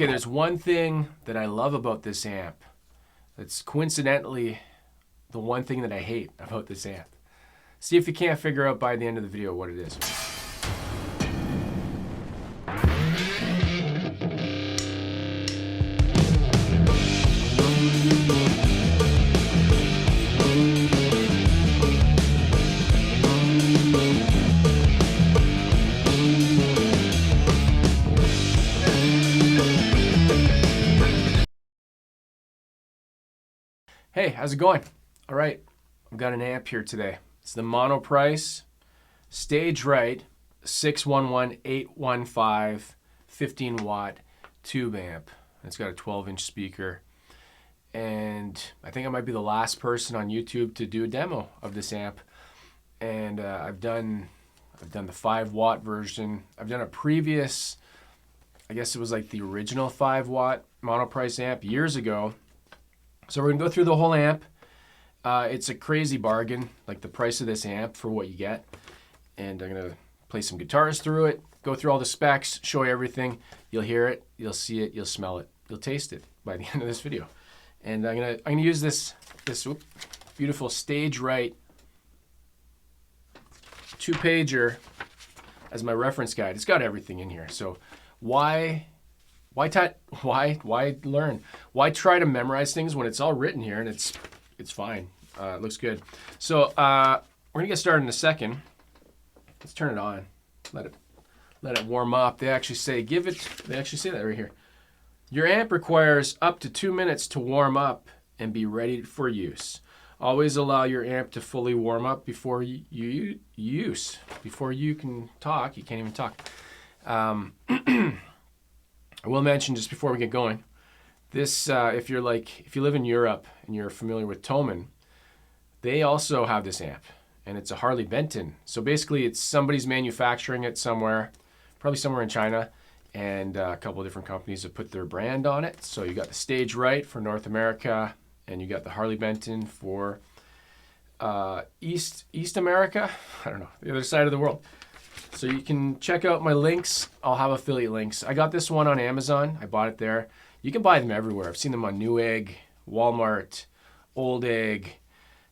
Okay, there's one thing that I love about this amp. That's coincidentally the one thing that I hate about this amp. See if you can't figure out by the end of the video what it is. Hey, how's it going? All right, I've got an amp here today. It's the Monoprice Stage Right 611-815 15 watt tube amp. It's got a 12-inch speaker. And I think I might be the last person on YouTube to do a demo of this amp. And I've done the 5 watt version. I've done a previous, I guess it was like the original 5 watt Monoprice amp years ago. So we're gonna go through the whole amp. It's a crazy bargain, like the price of this amp for what you get. And I'm gonna play some guitars through it, go through all the specs, show you everything. You'll hear it, you'll see it, you'll smell it, you'll taste it by the end of this video. And I'm gonna use this beautiful Stage Right 2-pager as my reference guide. It's got everything in here. So why learn? Why try to memorize things when it's all written here and it's fine? It looks good. So we're gonna get started in a second. Let's turn it on. Let it warm up. They actually say that right here. Your amp requires up to 2 minutes to warm up and be ready for use. Always allow your amp to fully warm up before you use. Before you can talk, you can't even talk. I will mention just before we get going, this if you live in Europe and you're familiar with Thomann, they also have this amp, and it's a Harley Benton. So basically, it's somebody's manufacturing it somewhere, probably somewhere in China, and a couple of different companies have put their brand on it. So you got the Stage Right for North America, and you got the Harley Benton for East America. I don't know, the other side of the world. So you can check out my links. I'll have affiliate links. I got this one on Amazon. I bought it there. You can buy them everywhere. I've seen them on Newegg, Walmart, Old Egg,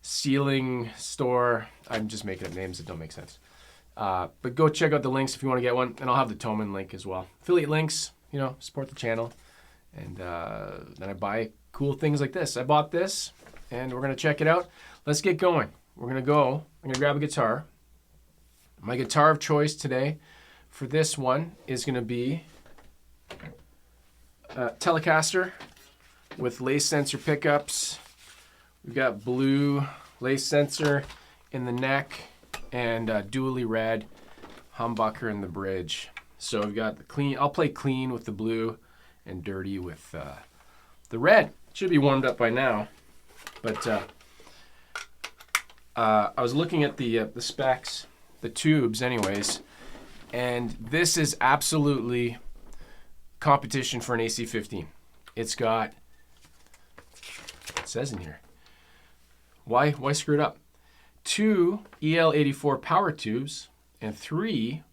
Ceiling Store. I'm just making up names that don't make sense. But go check out the links if you want to get one. And I'll have the Thomann link as well. Affiliate links, support the channel. And then I buy cool things like this. I bought this, and we're going to check it out. Let's get going. I'm going to grab a guitar. My guitar of choice today for this one is going to be a Telecaster with lace sensor pickups. We've got blue lace sensor in the neck and dually red humbucker in the bridge. So we've got the clean. I'll play clean with the blue and dirty with the red. It should be warmed up by now, but I was looking at the specs. The tubes anyways, and this is absolutely competition for an AC-15. It's got, it says in here, why screw it up? 2 EL84 power tubes and 3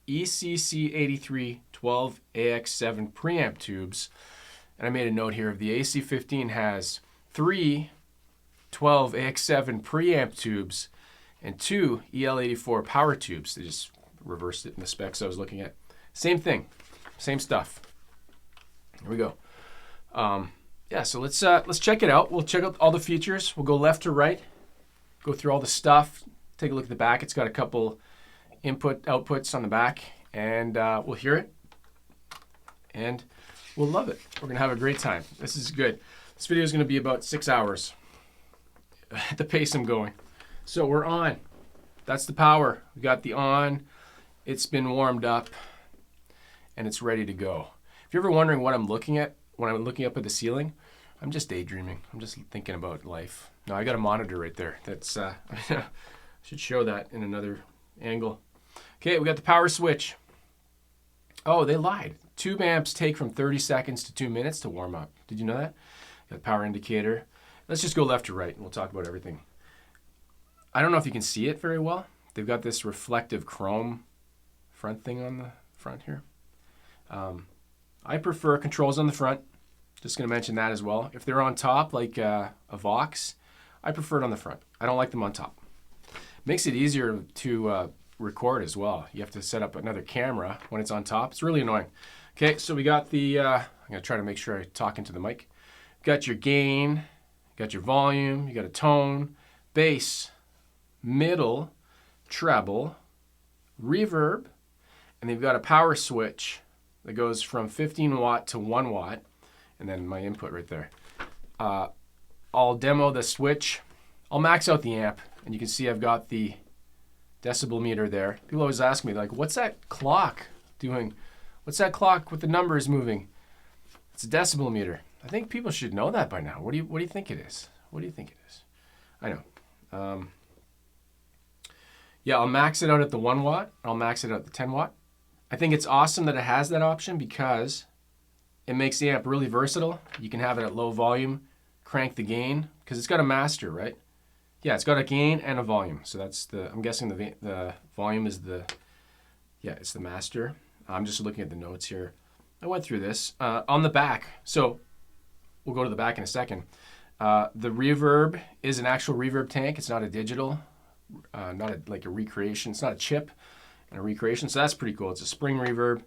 ECC83 12AX7 preamp tubes. And I made a note here of the AC-15 has 3 12AX7 preamp tubes and 2 EL84 power tubes. They just reversed it in the specs I was looking at. Same thing, same stuff. Here we go. So let's check it out. We'll check out all the features. We'll go left to right, go through all the stuff, take a look at the back. It's got a couple outputs on the back, and we'll hear it, and we'll love it. We're gonna have a great time. This is good. This video is gonna be about 6 hours at the pace I'm going. So we're on. That's the power. We got the on. It's been warmed up, and it's ready to go. If you're ever wondering what I'm looking at when I'm looking up at the ceiling, I'm just daydreaming. I'm just thinking about life. No, I got a monitor right there. That's I should show that in another angle. Okay, we got the power switch. Oh, they lied. Tube amps take from 30 seconds to 2 minutes to warm up. Did you know that? Got a power indicator. Let's just go left to right, and we'll talk about everything. I don't know if you can see it very well. They've got this reflective chrome front thing on the front here. I prefer controls on the front. Just going to mention that as well. If they're on top, like a Vox, I prefer it on the front. I don't like them on top. Makes it easier to record as well. You have to set up another camera when it's on top. It's really annoying. Okay, so we got the, I'm going to try to make sure I talk into the mic. Got your gain, got your volume, you got a tone, bass, middle, treble, reverb, and they've got a power switch that goes from 15 watt to 1 watt, and then my input right there. I'll demo the switch. I'll max out the amp, and you can see I've got the decibel meter there. People always ask me, like, what's that clock doing? What's that clock with the numbers moving? It's a decibel meter. I think people should know that by now. What do you think it is? What do you think it is? I know. Yeah, I'll max it out at the 1 watt. I'll max it out at the 10 watt. I think it's awesome that it has that option because it makes the amp really versatile. You can have it at low volume, crank the gain, because it's got a master, right? Yeah, it's got a gain and a volume. So that's the, I'm guessing the volume is the, yeah, it's the master. I'm just looking at the notes here. I went through this. On the back, so we'll go to the back in a second. The reverb is an actual reverb tank. It's not a digital, like a recreation. It's not a chip and a recreation. So that's pretty cool. It's a spring reverb.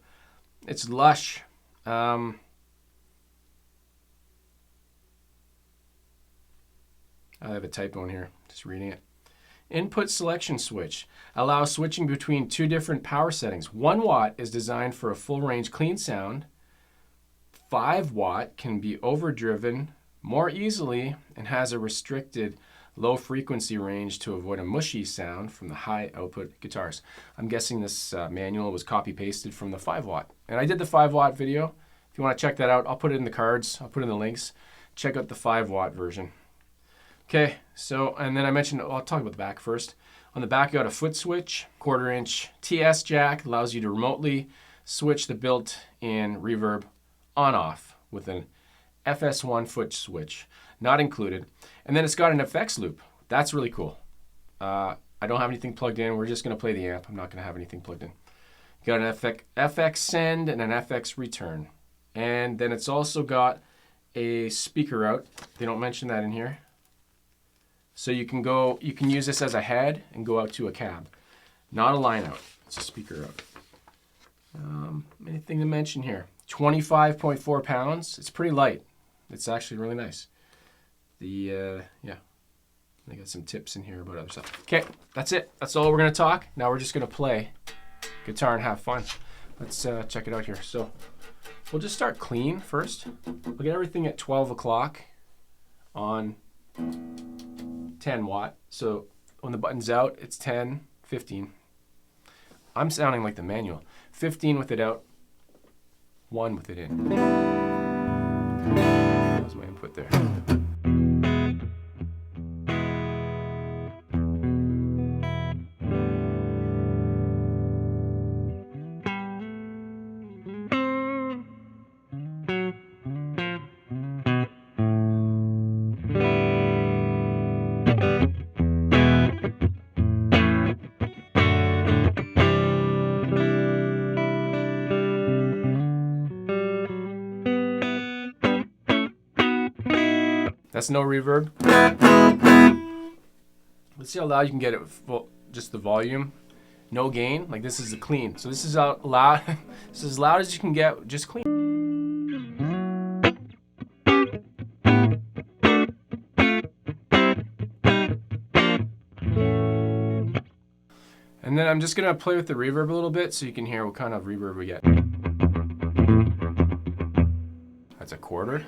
It's lush. I have a typo in here. Just reading it. Input selection switch allows switching between 2 different power settings. 1 watt is designed for a full range clean sound. 5 watt can be overdriven more easily and has a restricted low frequency range to avoid a mushy sound from the high output guitars. I'm guessing this manual was copy pasted from the 5 watt. And I did the 5 watt video. If you want to check that out, I'll put it in the cards. I'll put in the links. Check out the 5 watt version. Okay, so, and then I mentioned, I'll talk about the back first. On the back, you got a foot switch, 1/4 inch TS jack, allows you to remotely switch the built-in reverb on-off with an FS1 foot switch, not included. And then it's got an effects loop. That's really cool. I don't have anything plugged in. We're just going to play the amp. I'm not going to have anything plugged in. You got an FX send and an FX return. And then it's also got a speaker out. They don't mention that in here. So you can use this as a head and go out to a cab. Not a line out, it's a speaker out. Anything to mention here? 25.4 pounds, it's pretty light. It's actually really nice. Yeah, I got some tips in here about other stuff. Okay, that's it. That's all we're gonna talk. Now we're just gonna play guitar and have fun. Let's check it out here. So we'll just start clean first. We'll get everything at 12 o'clock on 10 watt. So when the button's out, it's 10, 15. I'm sounding like the manual. 15 with it out, 1 with it in. That was my input there. That's no reverb. Let's see how loud you can get it with just the volume. No gain. Like this is the clean. So this is out loud. This is as loud as you can get, just clean. And then I'm just gonna play with the reverb a little bit so you can hear what kind of reverb we get. That's a 1/4.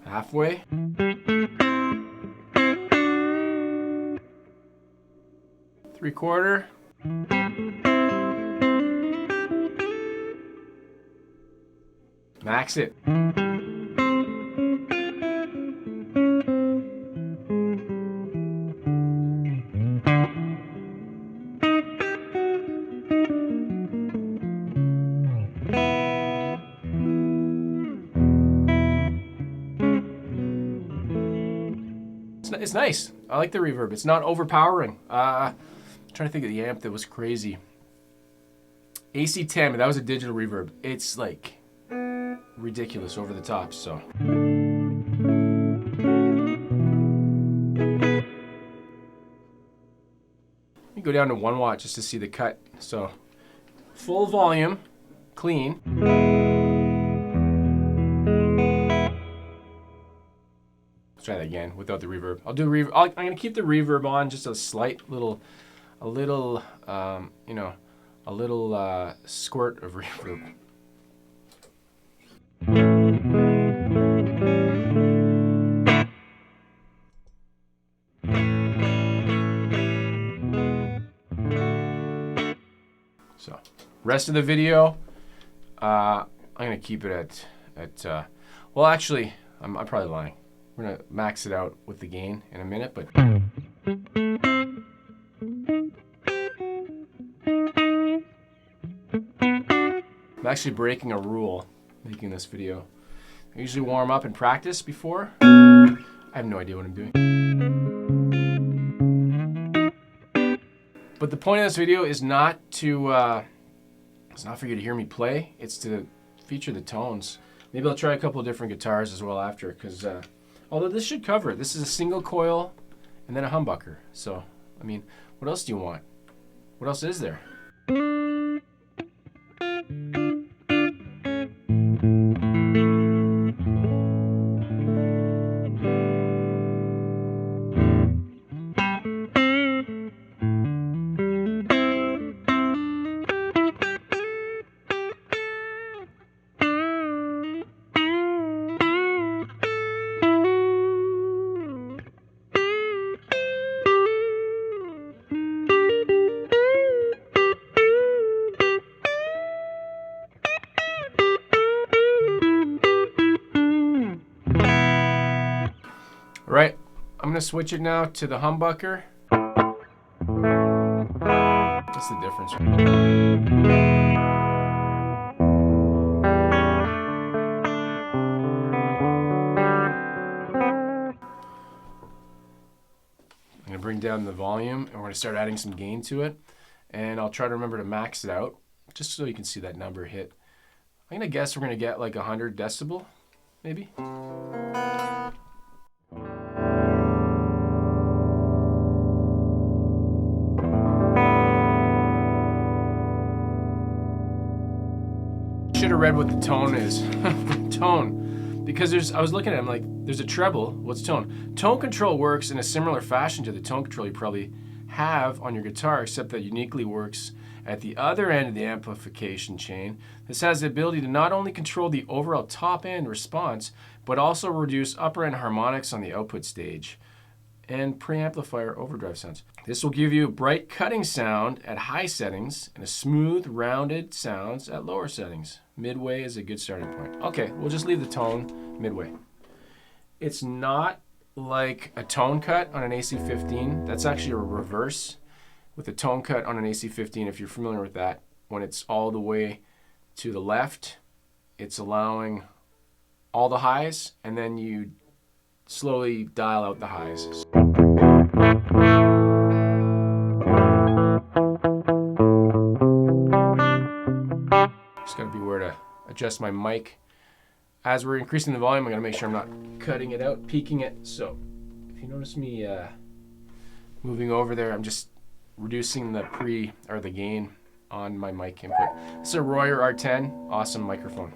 Halfway. Three-quarter. Max it. It's nice. I like the reverb. It's not overpowering. I'm trying to think of the amp that was crazy. AC10, but that was a digital reverb. It's like ridiculous over the top, so. Let me go down to 1 watt just to see the cut. So, full volume, clean. Let's try that again without the reverb. I'll do reverb. I'm gonna keep the reverb on, just a slight little, you know, a little squirt of reverb. So, rest of the video, I'm gonna keep it at well, actually, I'm probably lying. We're gonna max it out with the gain in a minute, but. I'm actually breaking a rule making this video. I usually warm up and practice before. I have no idea what I'm doing. But the point of this video is not to, it's not for you to hear me play. It's to feature the tones. Maybe I'll try a couple of different guitars as well after, because although this should cover it. This is a single coil and then a humbucker. So, I mean, what else do you want? What else is there? Right, I'm gonna switch it now to the humbucker. What's the difference? I'm gonna bring down the volume and we're gonna start adding some gain to it. And I'll try to remember to max it out, just so you can see that number hit. I'm gonna guess we're gonna get like 100 decibel, maybe. Should have read what the tone is. Tone, because I was looking at it, I'm like, there's a treble. What's tone? Tone control works in a similar fashion to the tone control you probably have on your guitar, except that uniquely works at the other end of the amplification chain. This has the ability to not only control the overall top end response, but also reduce upper end harmonics on the output stage and preamplifier overdrive sounds. This will give you a bright cutting sound at high settings and a smooth, rounded sounds at lower settings. Midway is a good starting point. Okay, we'll just leave the tone midway. It's not like a tone cut on an AC15. That's actually a reverse with a tone cut on an AC15, if you're familiar with that. When it's all the way to the left, it's allowing all the highs, and then you slowly dial out the highs. Just gotta be aware to adjust my mic. As we're increasing the volume, I'm gonna make sure I'm not cutting it out, peaking it. So if you notice me moving over there, I'm just reducing the gain on my mic input. This is a Royer R10, awesome microphone.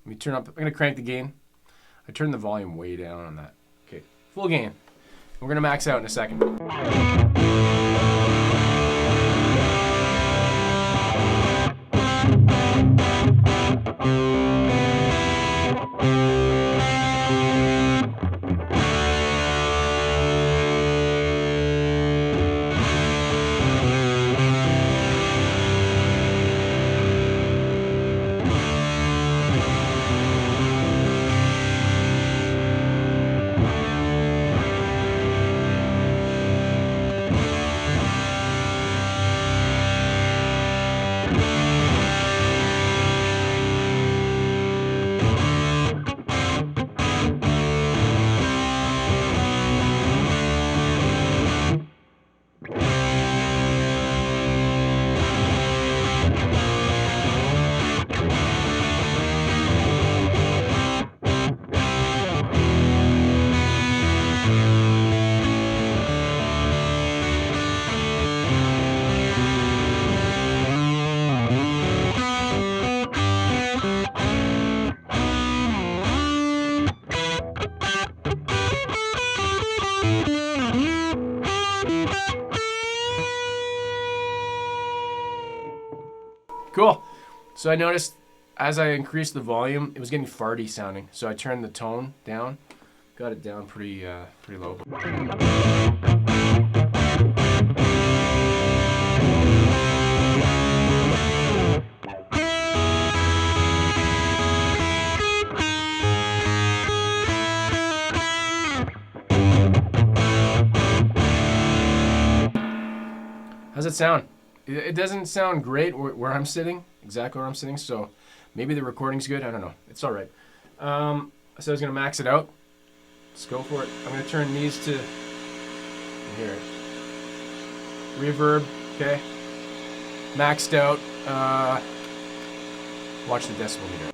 Let me turn up. I'm going to crank the gain. I turned the volume way down on that. Okay, full gain. We're going to max out in a second. Cool. So I noticed as I increased the volume, it was getting farty sounding. So I turned the tone down, got it down pretty low. How's it sound? It doesn't sound great where I'm sitting, exactly where I'm sitting, so maybe the recording's good. I don't know. It's all right. So I was going to max it out. Let's go for it. I'm going to turn these to here. Reverb, okay. Maxed out. Watch the decibel meter.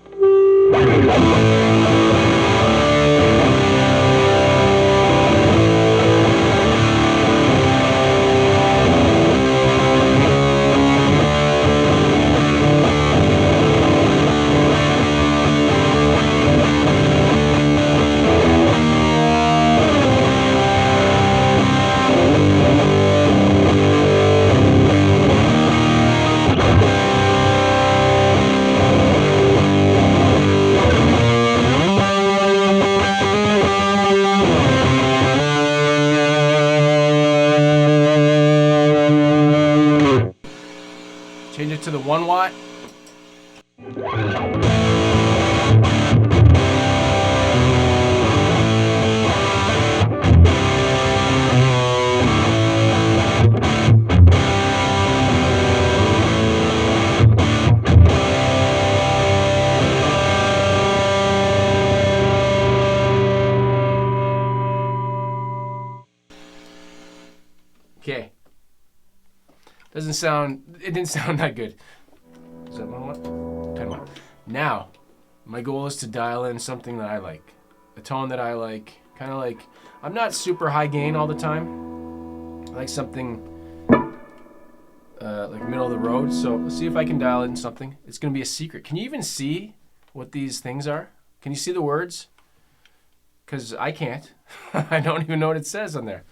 Change it to the 1 watt. Okay. It didn't sound that good. Is that 1 watt? 10 watt. Now, my goal is to dial in something that I like. A tone that I like. Kind of like, I'm not super high gain all the time. I like something like middle of the road. So let's see if I can dial in something. It's going to be a secret. Can you even see what these things are? Can you see the words? Because I can't. I don't even know what it says on there.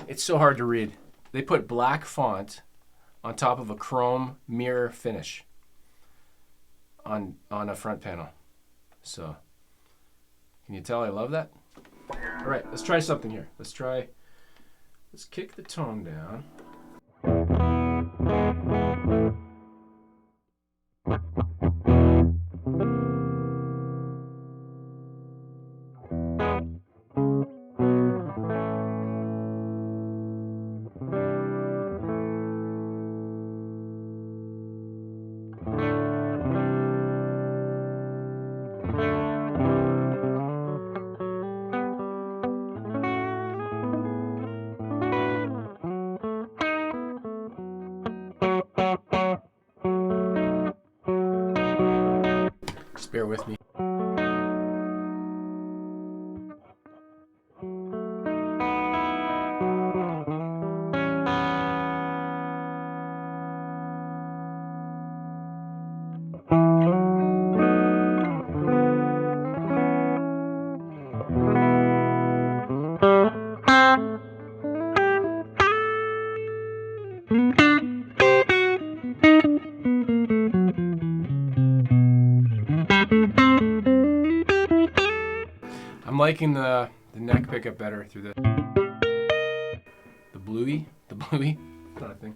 It's so hard to read. They put black font on top of a chrome mirror finish on a front panel. So, can you tell I love that? All right, let's try something here. Let's kick the tone down. I'm liking the neck pickup better through the bluey. The bluey. It's not a thing.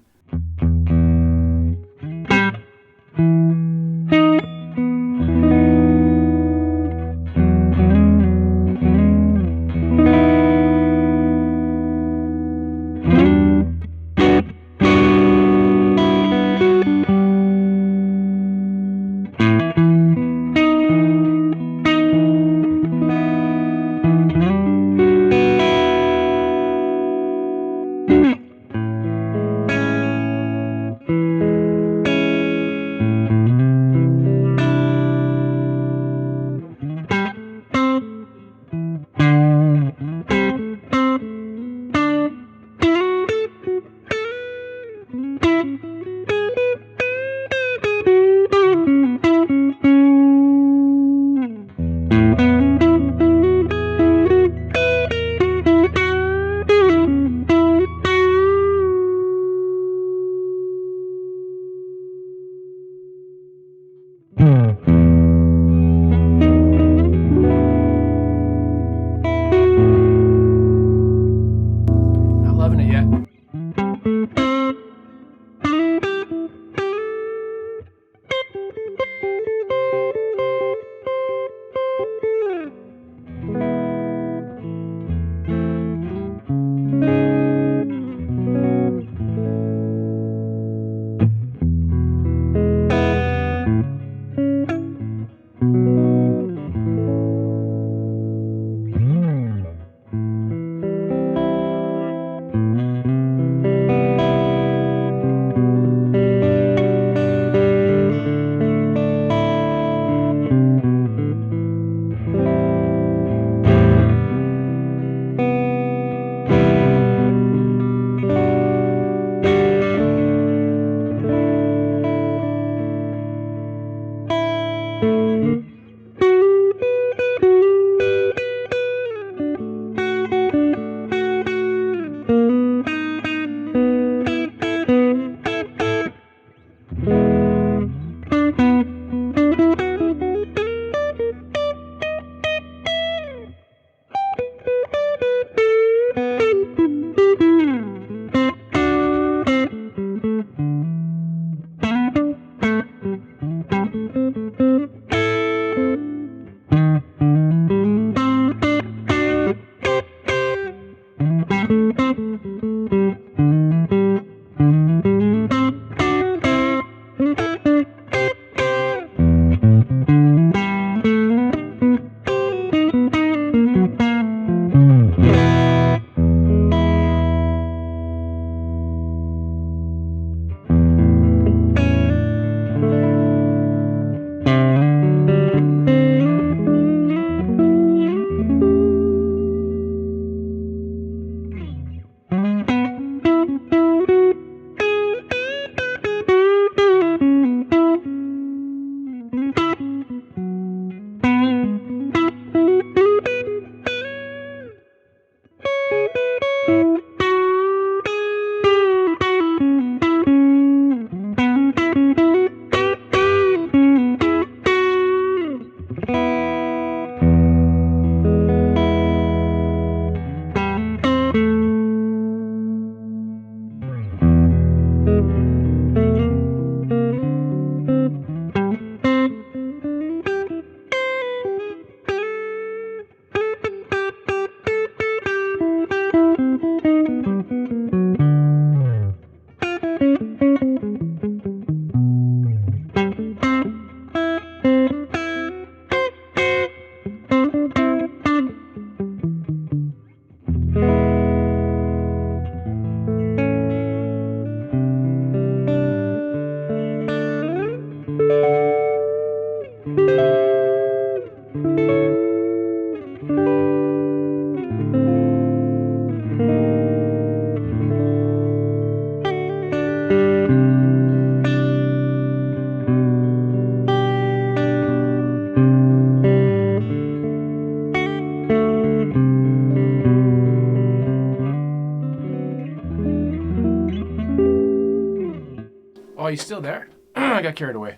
Oh, you still there? I got carried away.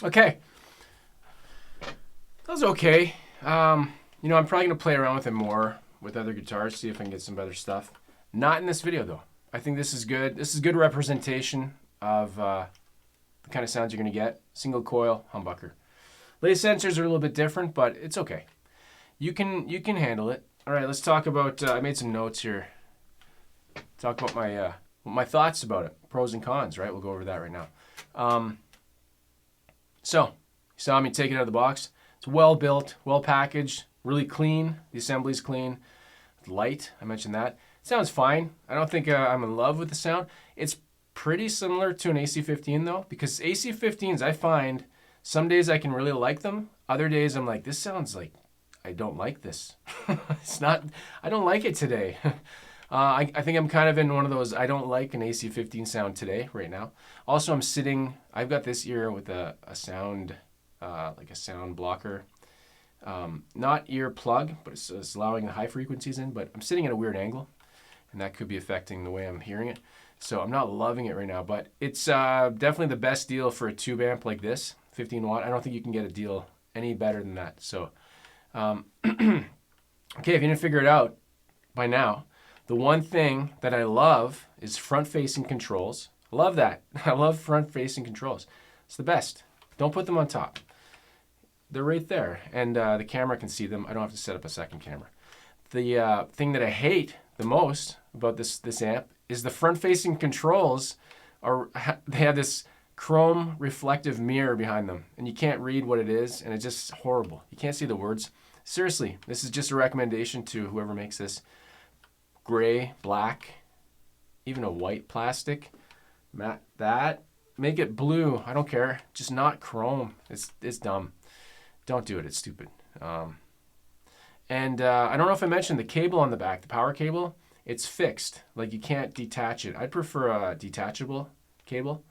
Okay. That was okay. You know, I'm probably going to play around with it more with other guitars, see if I can get some better stuff. Not in this video, though. I think this is good. This is good representation of the kind of sounds you're going to get. Single coil, humbucker. Lathe sensors are a little bit different, but it's okay. You can handle it. All right, let's talk about, I made some notes here. Talk about my thoughts about it. Pros and cons, right? We'll go over that right now. So, you saw me take it out of the box. It's well built, well packaged, really clean. The assembly's clean. Light, I mentioned that. It sounds fine. I don't think I'm in love with the sound. It's pretty similar to an AC-15 though, because AC-15s, I find some days I can really like them. Other days I'm like, this sounds like I don't like this. It's not, I don't like it today. I think I'm kind of in one of those, I don't like an AC-15 sound today, right now. Also, I've got this ear with a sound, like a sound blocker. Not ear plug, but it's allowing the high frequencies in, but I'm sitting at a weird angle, and that could be affecting the way I'm hearing it. So I'm not loving it right now, but it's definitely the best deal for a tube amp like this, 15 watt. I don't think you can get a deal any better than that. So, okay, if you didn't figure it out by now, the one thing that I love is front-facing controls. I love that. I love front-facing controls. It's the best. Don't put them on top. They're right there, and the camera can see them. I don't have to set up a second camera. The thing that I hate the most about this amp is the front-facing controls they have this chrome reflective mirror behind them, and you can't read what it is, and it's just horrible. You can't see the words. Seriously, this is just a recommendation to whoever makes this. Gray, black, even a white plastic, matte that. Make it blue. I don't care. Just not chrome. It's dumb. Don't do it. It's stupid. And I don't know if I mentioned the cable on the back, the power cable. It's fixed. Like, you can't detach it. I'd prefer a detachable cable.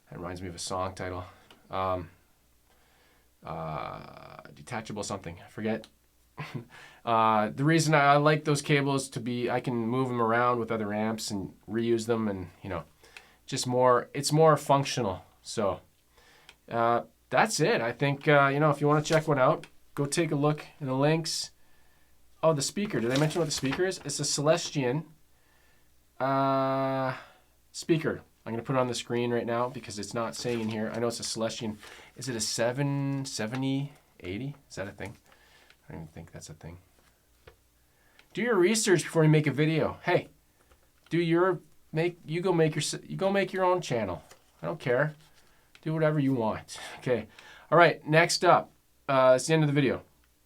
That reminds me of a song title. Detachable something. I forget. The reason I like those cables I can move them around with other amps and reuse them, and it's more functional. So that's it. I think if you want to check one out, go take a look in the links. Oh, the speaker. Did I mention what the speaker is? It's a Celestion speaker. I'm going to put it on the screen right now because it's not saying in here. I know it's a Celestion. Is it a 770, 80? Is that a thing? I don't even think that's a thing. Do your research before you make a video. Hey, you go make your own channel. I don't care. Do whatever you want. Okay. All right. Next up, it's the end of the video.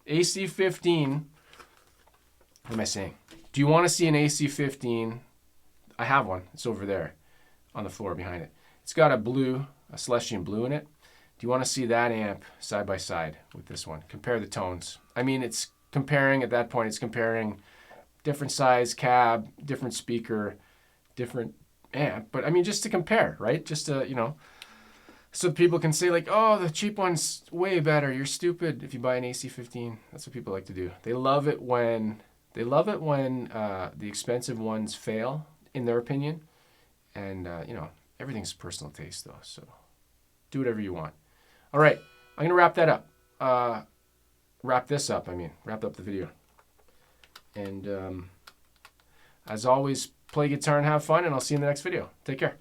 AC-15. What am I saying? Do you want to see an AC-15? I have one. It's over there on the floor behind it. It's got a Celestion blue in it. Do you want to see that amp side by side with this one? Compare the tones. I mean, at that point, it's comparing different size cab, different speaker, different amp. But I mean, just to compare, right? Just to, so people can say like, oh, the cheap one's way better. You're stupid if you buy an AC-15. That's what people like to do. They love it when the expensive ones fail, in their opinion. And, everything's personal taste, though. So do whatever you want. All right. I'm going to wrap that up. Wrap up the video. And as always, play guitar and have fun, and I'll see you in the next video. Take care.